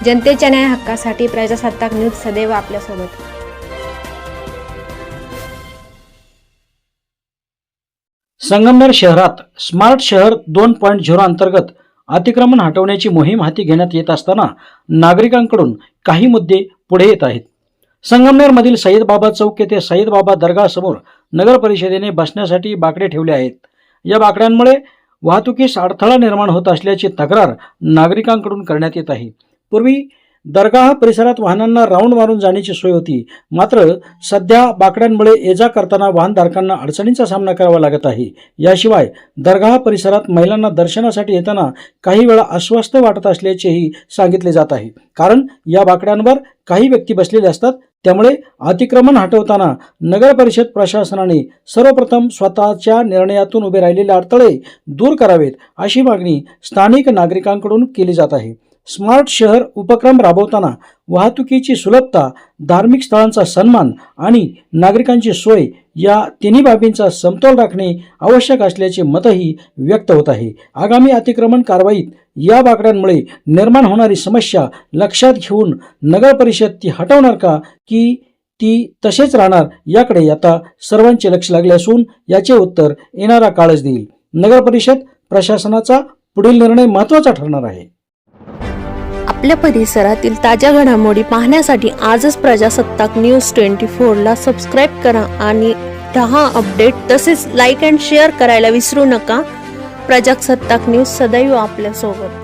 जनतेच्या न्याय हक्कासाठी प्रजासत्ताक न्यूज सदैव आपल्यासोबत। संगमनेर शहरात स्मार्ट शहर 2.0 अंतर्गत अतिक्रमण हटवण्याची मोहीम हाती घेण्यात येत असताना नागरिकांकडून काही मुद्दे पुढे येत आहेत। संगमनेरमधील सईद बाबा चौक येथे सईद बाबा दर्गा समोर नगर परिषदेने बसण्यासाठी बाकडे ठेवले आहेत। या बाकड्यांमुळे वाहतुकीस अडथळा निर्माण होत असल्याची तक्रार नागरिकांकडून करण्यात येत आहे। पूर्वी दर्गा परिसरात वाहनांना राऊंड मारून जाण्याची सोय होती, मात्र सध्या बाकड्यांमुळे ये-जा करताना वाहनधारकांना अडचणींचा सामना करावा लागत आहे। याशिवाय दर्गा परिसरात महिलांना दर्शनासाठी येताना काही वेळा अस्वस्थ वाटत असल्याचेही सांगितले जात आहे, कारण या बाकड्यांवर काही व्यक्ती बसलेले असतात। त्यामुळे अतिक्रमण हटवताना नगर परिषद प्रशासनाने सर्वप्रथम स्वतःच्या निर्णयातून उभे राहिलेले अडथळे दूर करावेत, अशी मागणी स्थानिक नागरिकांकडून केली जात आहे। स्मार्ट शहर उपक्रम राबवताना वाहतुकीची सुलभता, धार्मिक स्थळांचा सन्मान आणि नागरिकांची सोय या तिन्ही बाबींचा समतोल राखणे आवश्यक असल्याचे मतही व्यक्त होत आहे। आगामी अतिक्रमण कारवाईत या बाकड्यांमुळे निर्माण होणारी समस्या लक्षात घेऊन नगर परिषद ती हटवणार का की ती तसेच राहणार, याकडे आता सर्वांचे लक्ष लागले असून याचे उत्तर येणारा काळच देईल। नगर परिषद प्रशासनाचा पुढील निर्णय महत्त्वाचा ठरणार आहे। आपल्या परिसरातील ताज्या घडामोडी पाहण्यासाठी आजच प्रजासत्ताक न्यूज 24 ला सबस्क्राइब करा आणि रहा अपडेट। तसेच लाईक अँड शेअर करायला विसरू नका। प्रजासत्ताक न्यूज सदैव आपल्यासोबत।